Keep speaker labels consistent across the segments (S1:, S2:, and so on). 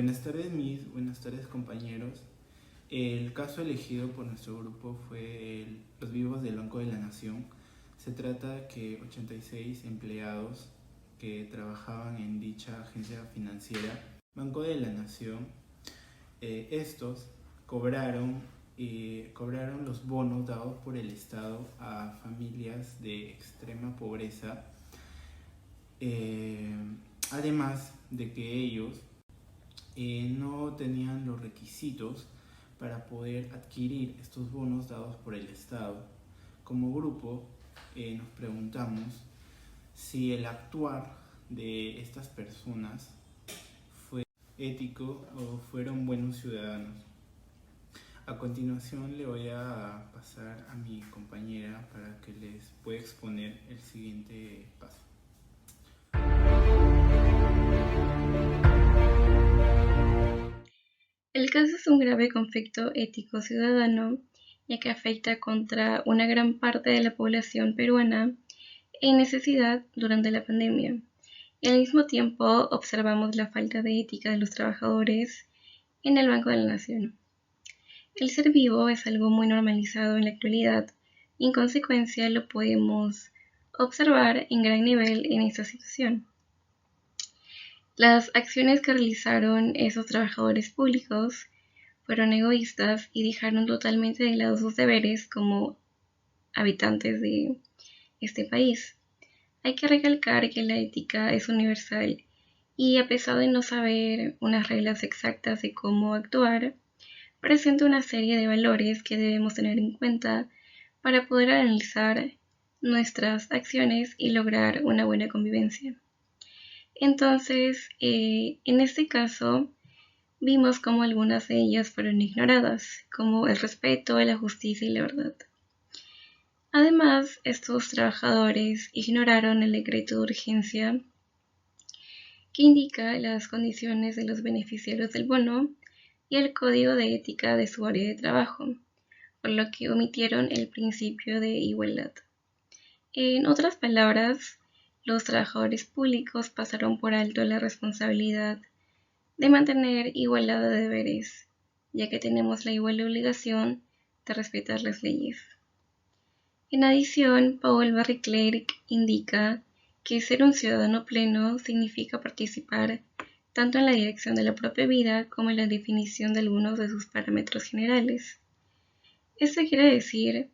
S1: Buenas tardes, buenas tardes, compañeros. El caso elegido por nuestro grupo fue los vivos del Banco de la Nación. Se trata que 86 empleados que trabajaban en dicha agencia financiera, Banco de la Nación, estos cobraron los bonos dados por el Estado a familias de extrema pobreza, además de que ellos no tenían los requisitos para poder adquirir estos bonos dados por el Estado. Como grupo nos preguntamos si el actuar de estas personas fue ético o fueron buenos ciudadanos. A continuación le voy a pasar a mi compañera para que les pueda exponer el siguiente paso.
S2: El caso es un grave conflicto ético ciudadano, ya que afecta contra una gran parte de la población peruana en necesidad durante la pandemia. Y al mismo tiempo observamos la falta de ética de los trabajadores en el Banco de la Nación. El ser vivo es algo muy normalizado en la actualidad y en consecuencia lo podemos observar en gran nivel en esta situación. Las acciones que realizaron esos trabajadores públicos fueron egoístas y dejaron totalmente de lado sus deberes como habitantes de este país. Hay que recalcar que la ética es universal y a pesar de no saber unas reglas exactas de cómo actuar, presenta una serie de valores que debemos tener en cuenta para poder analizar nuestras acciones y lograr una buena convivencia. Entonces, en este caso, vimos cómo algunas de ellas fueron ignoradas, como el respeto, la justicia y la verdad. Además, estos trabajadores ignoraron el decreto de urgencia que indica las condiciones de los beneficiarios del bono y el código de ética de su área de trabajo, por lo que omitieron el principio de igualdad. En otras palabras, los trabajadores públicos pasaron por alto la responsabilidad de mantener igualdad de deberes, ya que tenemos la igual obligación de respetar las leyes. En adición, Paul Barry-Clerk indica que ser un ciudadano pleno significa participar tanto en la dirección de la propia vida como en la definición de algunos de sus parámetros generales. Esto quiere decir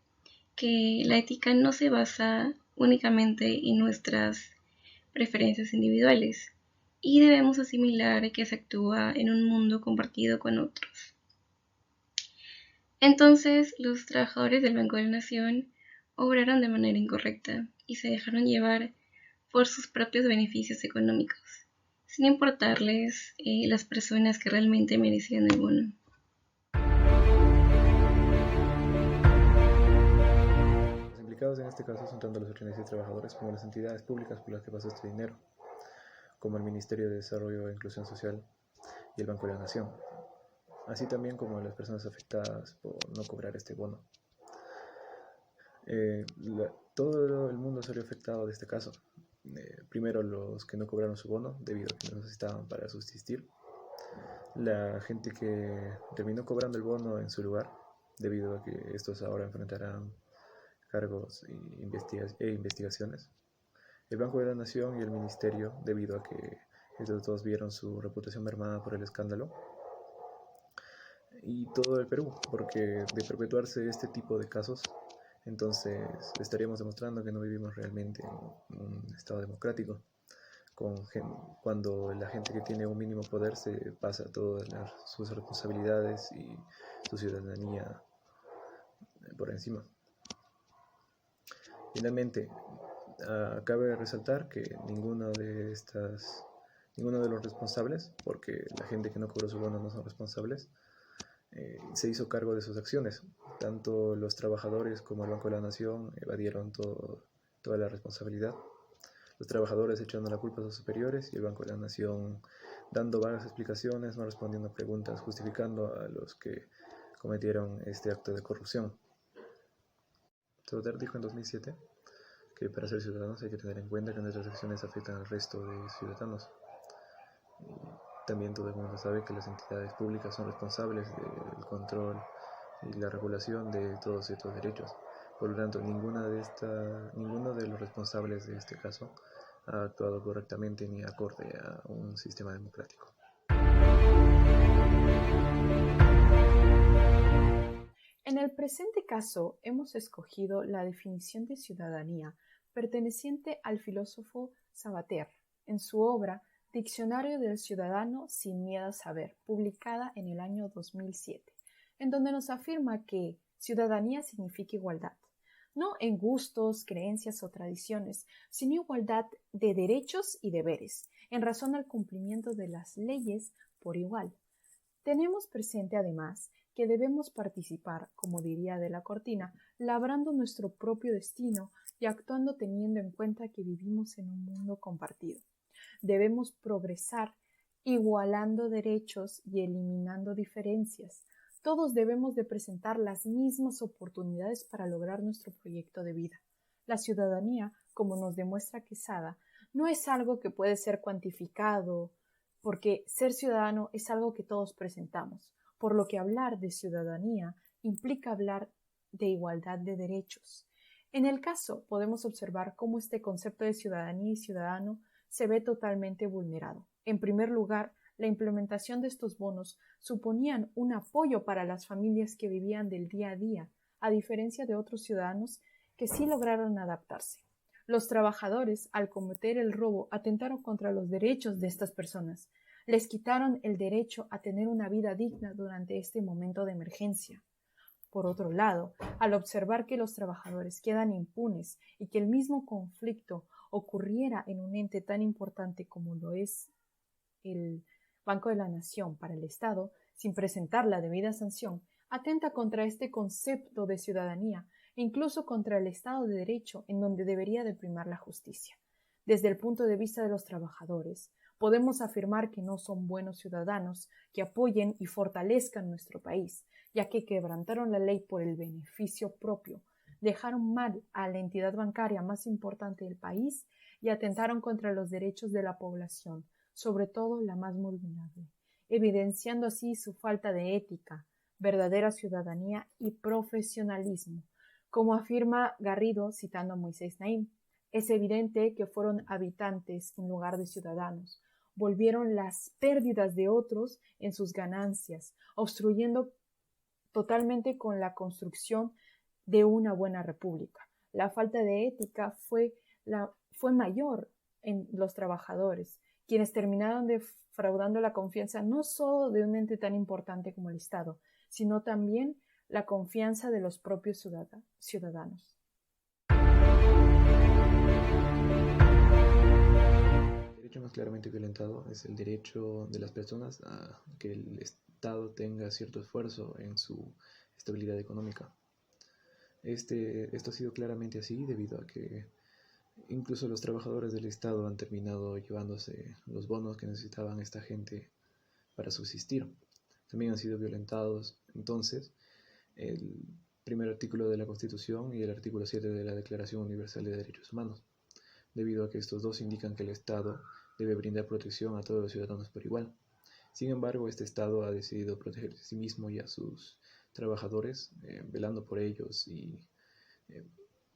S2: que la ética no se basa únicamente en nuestras preferencias individuales y debemos asimilar que se actúa en un mundo compartido con otros. Entonces, los trabajadores del Banco de la Nación obraron de manera incorrecta y se dejaron llevar por sus propios beneficios económicos, sin importarles las personas que realmente merecían el bono.
S3: Los implicados en este caso son tanto los organizaciones de trabajadores como las entidades públicas por las que pasa este dinero, como el Ministerio de Desarrollo e Inclusión Social y el Banco de la Nación, así también como las personas afectadas por no cobrar este bono. Todo el mundo salió afectado de este caso. Primero los que no cobraron su bono debido a que no necesitaban para subsistir, la gente que terminó cobrando el bono en su lugar debido a que estos ahora enfrentarán cargos e investigaciones, el Banco de la Nación y el Ministerio debido a que estos dos vieron su reputación mermada por el escándalo, y todo el Perú, porque de perpetuarse este tipo de casos, entonces estaríamos demostrando que no vivimos realmente en un estado democrático, cuando la gente que tiene un mínimo poder se pasa todas sus responsabilidades y su ciudadanía por encima. Finalmente, cabe resaltar que ninguno de los responsables, porque la gente que no cobró su bono no son responsables, se hizo cargo de sus acciones. Tanto los trabajadores como el Banco de la Nación evadieron toda la responsabilidad. Los trabajadores echando la culpa a sus superiores y el Banco de la Nación dando vagas explicaciones, no respondiendo a preguntas, justificando a los que cometieron este acto de corrupción. Trotter dijo en 2007 que para ser ciudadanos hay que tener en cuenta que nuestras acciones afectan al resto de ciudadanos. También todo el mundo sabe que las entidades públicas son responsables del control y la regulación de todos estos derechos. Por lo tanto, ninguno de los responsables de este caso ha actuado correctamente ni acorde a un sistema democrático.
S4: En el presente caso, hemos escogido la definición de ciudadanía perteneciente al filósofo Sabater, en su obra Diccionario del Ciudadano sin miedo a saber, publicada en el año 2007, en donde nos afirma que ciudadanía significa igualdad, no en gustos, creencias o tradiciones, sino igualdad de derechos y deberes, en razón al cumplimiento de las leyes por igual. Tenemos presente además que debemos participar, como diría de la Cortina, labrando nuestro propio destino y actuando teniendo en cuenta que vivimos en un mundo compartido. Debemos progresar igualando derechos y eliminando diferencias. Todos debemos de presentar las mismas oportunidades para lograr nuestro proyecto de vida. La ciudadanía, como nos demuestra Quesada, no es algo que puede ser cuantificado, porque ser ciudadano es algo que todos presentamos, por lo que hablar de ciudadanía implica hablar de igualdad de derechos. En el caso, podemos observar cómo este concepto de ciudadanía y ciudadano se ve totalmente vulnerado. En primer lugar, la implementación de estos bonos suponían un apoyo para las familias que vivían del día a día, a diferencia de otros ciudadanos que sí lograron adaptarse. Los trabajadores, al cometer el robo, atentaron contra los derechos de estas personas. Les quitaron el derecho a tener una vida digna durante este momento de emergencia. Por otro lado, al observar que los trabajadores quedan impunes y que el mismo conflicto ocurriera en un ente tan importante como lo es el Banco de la Nación para el Estado, sin presentar la debida sanción, atenta contra este concepto de ciudadanía e incluso contra el Estado de Derecho, en donde debería de primar la justicia. Desde el punto de vista de los trabajadores, podemos afirmar que no son buenos ciudadanos que apoyen y fortalezcan nuestro país, ya que quebrantaron la ley por el beneficio propio, dejaron mal a la entidad bancaria más importante del país y atentaron contra los derechos de la población, sobre todo la más vulnerable, evidenciando así su falta de ética, verdadera ciudadanía y profesionalismo. Como afirma Garrido, citando a Moisés Naim, es evidente que fueron habitantes en lugar de ciudadanos, volvieron las pérdidas de otros en sus ganancias, obstruyendo totalmente con la construcción de una buena república. La falta de ética fue mayor en los trabajadores, quienes terminaron defraudando la confianza no solo de un ente tan importante como el Estado, sino también la confianza de los propios ciudadanos.
S3: El derecho más claramente violentado es el derecho de las personas a que el Estado tenga cierto esfuerzo en su estabilidad económica. Esto ha sido claramente así debido a que incluso los trabajadores del Estado han terminado llevándose los bonos que necesitaban esta gente para subsistir. También han sido violentados entonces el primer artículo de la Constitución y el artículo 7 de la Declaración Universal de Derechos Humanos, debido a que estos dos indican que el Estado debe brindar protección a todos los ciudadanos por igual. Sin embargo, este Estado ha decidido proteger a sí mismo y a sus trabajadores, velando por ellos y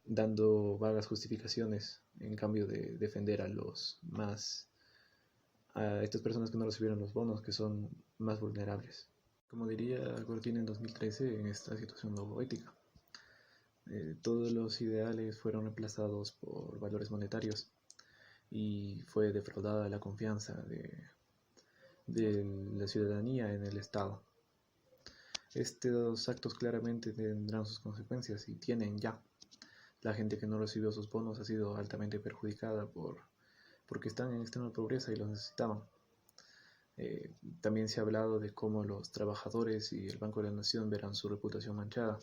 S3: dando vagas justificaciones en cambio de defender a estas personas que no recibieron los bonos, que son más vulnerables. Como diría Cortina en 2013, en esta situación no hubo ética. Todos los ideales fueron reemplazados por valores monetarios y fue defraudada la confianza de la ciudadanía en el Estado. Estos actos claramente tendrán sus consecuencias y tienen ya. La gente que no recibió sus bonos ha sido altamente perjudicada porque están en extrema pobreza y los necesitaban. También se ha hablado de cómo los trabajadores y el Banco de la Nación verán su reputación manchada.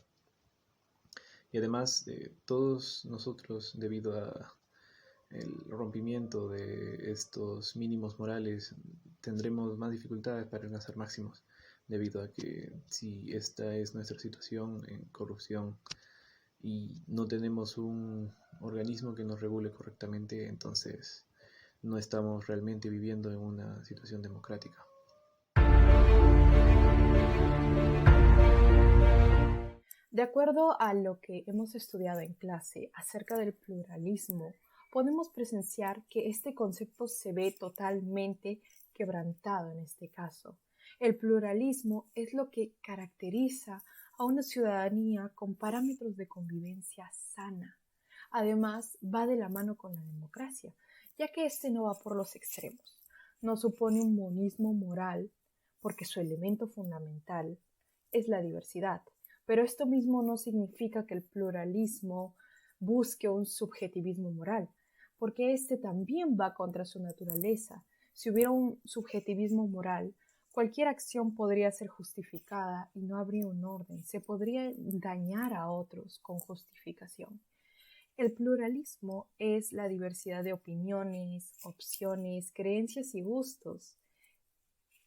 S3: Y además, todos nosotros, debido a el rompimiento de estos mínimos morales, tendremos más dificultades para alcanzar máximos, debido a que si esta es nuestra situación en corrupción y no tenemos un organismo que nos regule correctamente, entonces no estamos realmente viviendo en una situación democrática.
S4: De acuerdo a lo que hemos estudiado en clase acerca del pluralismo, podemos presenciar que este concepto se ve totalmente quebrantado en este caso. El pluralismo es lo que caracteriza a una ciudadanía con parámetros de convivencia sana. Además, va de la mano con la democracia, ya que este no va por los extremos. No supone un monismo moral, porque su elemento fundamental es la diversidad. Pero esto mismo no significa que el pluralismo busque un subjetivismo moral, porque este también va contra su naturaleza. Si hubiera un subjetivismo moral, cualquier acción podría ser justificada y no habría un orden. Se podría dañar a otros con justificación. El pluralismo es la diversidad de opiniones, opciones, creencias y gustos,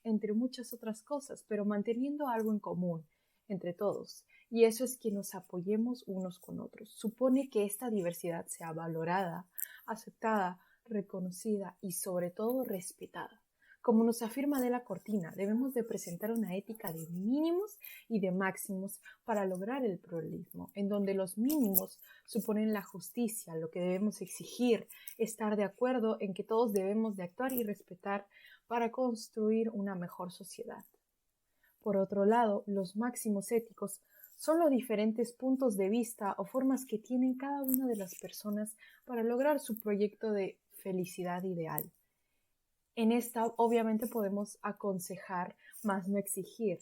S4: entre muchas otras cosas, pero manteniendo algo en común entre todos. Y eso es que nos apoyemos unos con otros. Supone que esta diversidad sea valorada, aceptada, reconocida y sobre todo respetada. Como nos afirma Adela Cortina, debemos de presentar una ética de mínimos y de máximos para lograr el pluralismo, en donde los mínimos suponen la justicia, lo que debemos exigir, estar de acuerdo en que todos debemos de actuar y respetar para construir una mejor sociedad. Por otro lado, los máximos éticos son los diferentes puntos de vista o formas que tienen cada una de las personas para lograr su proyecto de felicidad ideal. En esta, obviamente, podemos aconsejar, más no exigir,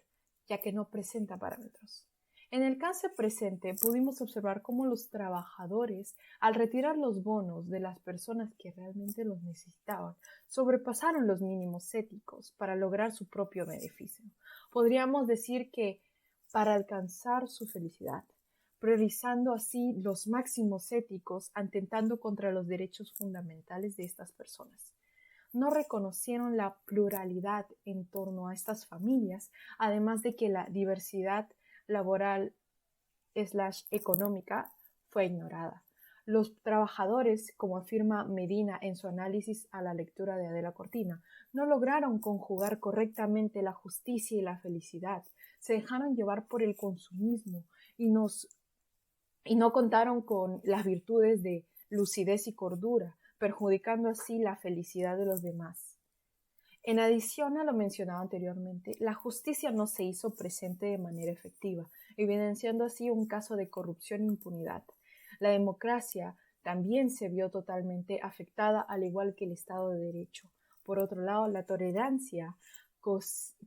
S4: ya que no presenta parámetros. En el caso presente, pudimos observar cómo los trabajadores, al retirar los bonos de las personas que realmente los necesitaban, sobrepasaron los mínimos éticos para lograr su propio beneficio. Podríamos decir que para alcanzar su felicidad, priorizando así los máximos éticos, atentando contra los derechos fundamentales de estas personas. No reconocieron la pluralidad en torno a estas familias, además de que la diversidad laboral / económica fue ignorada. Los trabajadores, como afirma Medina en su análisis a la lectura de Adela Cortina, no lograron conjugar correctamente la justicia y la felicidad. Se dejaron llevar por el consumismo y no contaron con las virtudes de lucidez y cordura, perjudicando así la felicidad de los demás. En adición a lo mencionado anteriormente, la justicia no se hizo presente de manera efectiva, evidenciando así un caso de corrupción e impunidad. La democracia también se vio totalmente afectada, al igual que el Estado de Derecho. Por otro lado, la tolerancia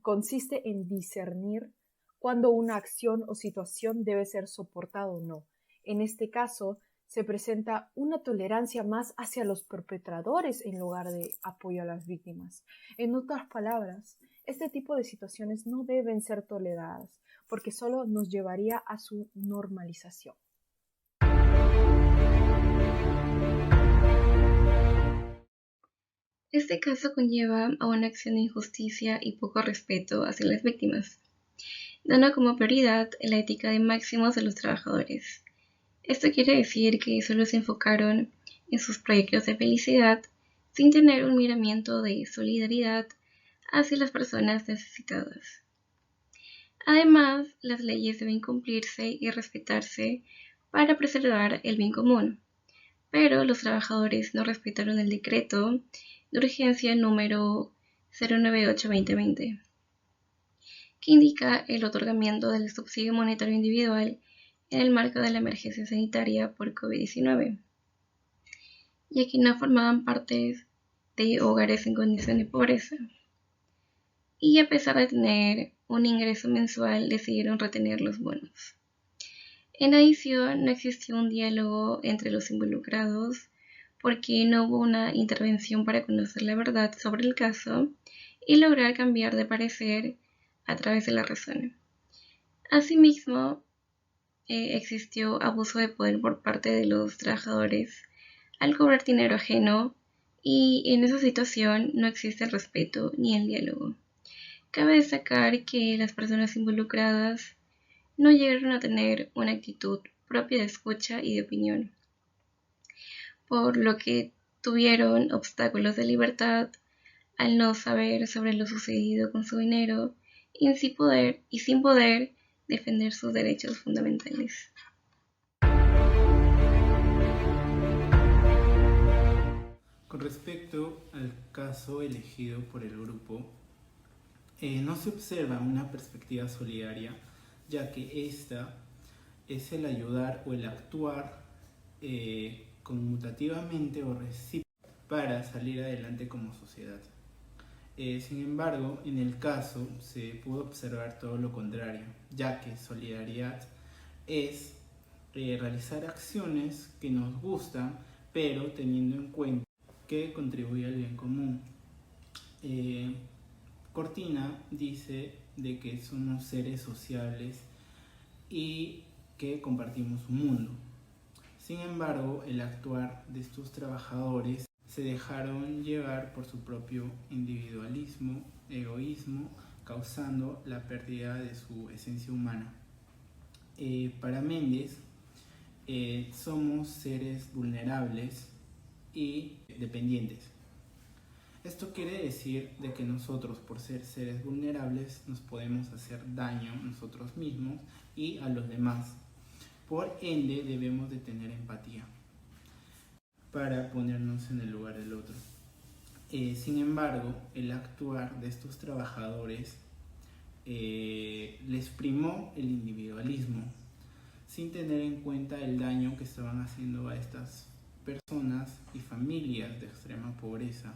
S4: consiste en discernir cuándo una acción o situación debe ser soportada o no. En este caso, se presenta una tolerancia más hacia los perpetradores en lugar de apoyo a las víctimas. En otras palabras, este tipo de situaciones no deben ser toleradas, porque solo nos llevaría a su normalización.
S2: Este caso conlleva a una acción de injusticia y poco respeto hacia las víctimas, dando como prioridad la ética de máximos de los trabajadores. Esto quiere decir que solo se enfocaron en sus proyectos de felicidad sin tener un miramiento de solidaridad hacia las personas necesitadas. Además, las leyes deben cumplirse y respetarse para preservar el bien común, pero los trabajadores no respetaron el decreto de urgencia número 098-2020, que indica el otorgamiento del subsidio monetario individual en el marco de la emergencia sanitaria por COVID-19, ya que no formaban parte de hogares en condición de pobreza. Y a pesar de tener un ingreso mensual, decidieron retener los bonos. En adición, no existió un diálogo entre los involucrados porque no hubo una intervención para conocer la verdad sobre el caso y lograr cambiar de parecer a través de la razón. Asimismo, existió abuso de poder por parte de los trabajadores al cobrar dinero ajeno y en esa situación no existe el respeto ni el diálogo. Cabe destacar que las personas involucradas no llegaron a tener una actitud propia de escucha y de opinión, por lo que tuvieron obstáculos de libertad al no saber sobre lo sucedido con su dinero y sin poder defender sus derechos fundamentales.
S1: Con respecto al caso elegido por el grupo, no se observa una perspectiva solidaria, ya que esta es el ayudar o el actuar conmutativamente o recíprocamente para salir adelante como sociedad. Sin embargo, en el caso se pudo observar todo lo contrario, ya que solidaridad es realizar acciones que nos gustan, pero teniendo en cuenta que contribuye al bien común. Cortina dice de que somos seres sociables y que compartimos un mundo. Sin embargo, el actuar de estos trabajadores se dejaron llevar por su propio individualismo, egoísmo, causando la pérdida de su esencia humana. Para Méndez, somos seres vulnerables y dependientes. Esto quiere decir de que nosotros, por ser seres vulnerables, nos podemos hacer daño a nosotros mismos y a los demás. Por ende, debemos de tener empatía para ponernos en el lugar del otro. Sin embargo, el actuar de estos trabajadores les primó el individualismo, sin tener en cuenta el daño que estaban haciendo a estas personas y familias de extrema pobreza,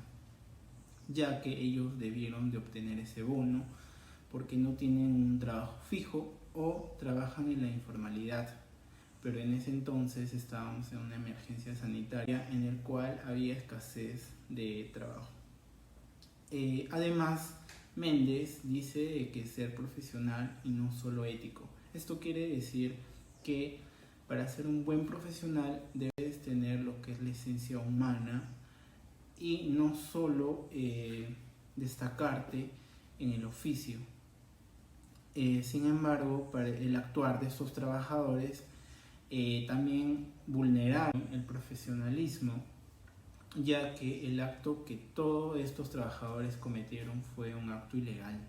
S1: ya que ellos debieron de obtener ese bono porque no tienen un trabajo fijo o trabajan en la informalidad. Pero en ese entonces estábamos en una emergencia sanitaria en el cual había escasez de trabajo. Además, Méndez dice que ser profesional y no solo ético. Esto quiere decir que para ser un buen profesional debes tener lo que es la esencia humana y no solo destacarte en el oficio. Sin embargo, para el actuar de estos trabajadores también vulneraron el profesionalismo, ya que el acto que todos estos trabajadores cometieron fue un acto ilegal.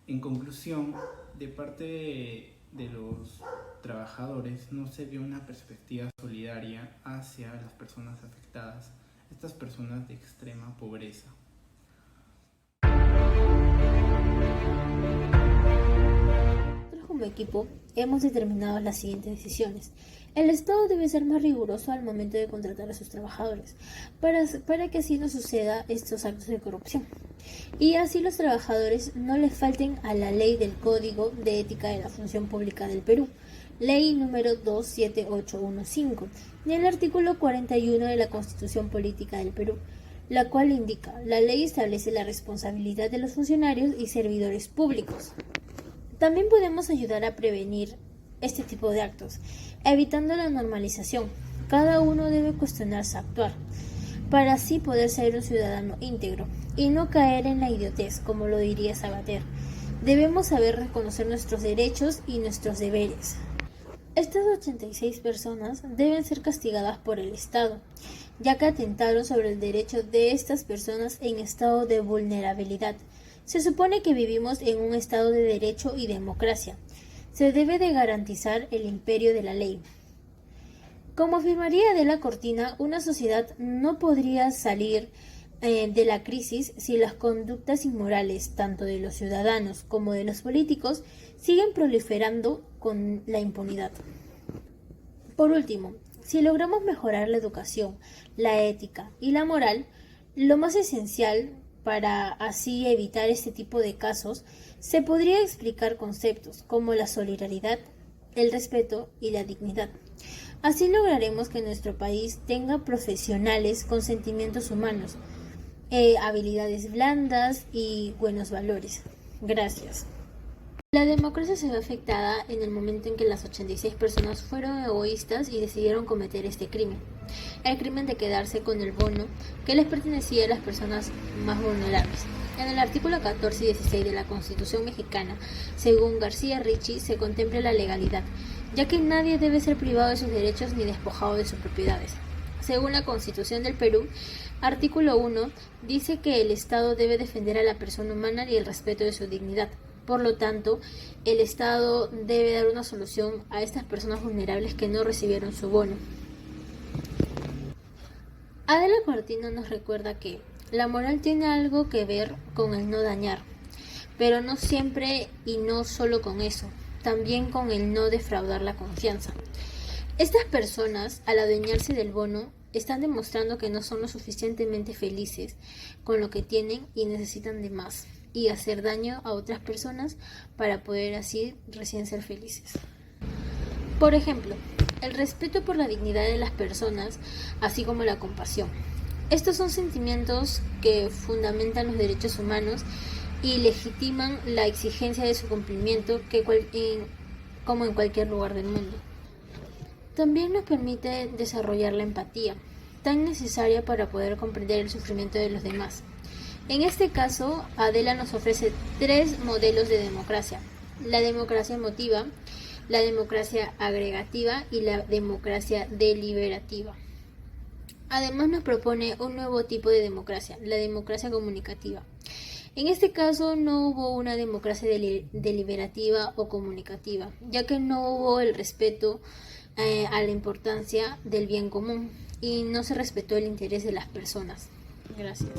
S1: En conclusión, de parte de los trabajadores no se vio una perspectiva solidaria hacia las personas afectadas, estas personas de extrema pobreza.
S5: Como equipo, hemos determinado las siguientes decisiones. El Estado debe ser más riguroso al momento de contratar a sus trabajadores, para que así no suceda estos actos de corrupción. Y así los trabajadores no les falten a la ley del Código de Ética de la Función Pública del Perú, ley número 27815, y el artículo 41 de la Constitución Política del Perú, la cual indica: la ley establece la responsabilidad de los funcionarios y servidores públicos. También podemos ayudar a prevenir este tipo de actos, evitando la normalización. Cada uno debe cuestionarse actuar, para así poder ser un ciudadano íntegro y no caer en la idiotez, como lo diría Sabater. Debemos saber reconocer nuestros derechos y nuestros deberes. Estas 86 personas deben ser castigadas por el Estado, ya que atentaron sobre el derecho de estas personas en estado de vulnerabilidad. Se supone que vivimos en un estado de derecho y democracia. Se debe de garantizar el imperio de la ley. Como afirmaría Adela Cortina, una sociedad no podría salir de la crisis si las conductas inmorales, tanto de los ciudadanos como de los políticos, siguen proliferando con la impunidad. Por último, si logramos mejorar la educación, la ética y la moral, lo más esencial para así evitar este tipo de casos, se podría explicar conceptos como la solidaridad, el respeto y la dignidad. Así lograremos que nuestro país tenga profesionales con sentimientos humanos, habilidades blandas y buenos valores. Gracias. La democracia se ve afectada en el momento en que las 86 personas fueron egoístas y decidieron cometer este crimen. El crimen de quedarse con el bono que les pertenecía a las personas más vulnerables. En el artículo 14 y 16 de la Constitución mexicana, según García Ricci, se contempla la legalidad, ya que nadie debe ser privado de sus derechos ni despojado de sus propiedades. Según la Constitución del Perú, artículo 1, dice que el Estado debe defender a la persona humana y el respeto de su dignidad. Por lo tanto, el Estado debe dar una solución a estas personas vulnerables que no recibieron su bono. Adela Cortino nos recuerda que la moral tiene algo que ver con el no dañar, pero no siempre y no solo con eso, también con el no defraudar la confianza. Estas personas, al adueñarse del bono, están demostrando que no son lo suficientemente felices con lo que tienen y necesitan de más, y hacer daño a otras personas para poder así recién ser felices. Por ejemplo, el respeto por la dignidad de las personas, así como la compasión. Estos son sentimientos que fundamentan los derechos humanos y legitiman la exigencia de su cumplimiento como en cualquier lugar del mundo. También nos permite desarrollar la empatía, tan necesaria para poder comprender el sufrimiento de los demás. En este caso, Adela nos ofrece 3 modelos de democracia: la democracia emotiva, la democracia agregativa y la democracia deliberativa. Además nos propone un nuevo tipo de democracia, la democracia comunicativa. En este caso no hubo una democracia deliberativa o comunicativa, ya que no hubo el respeto a la importancia del bien común y no se respetó el interés de las personas. Gracias.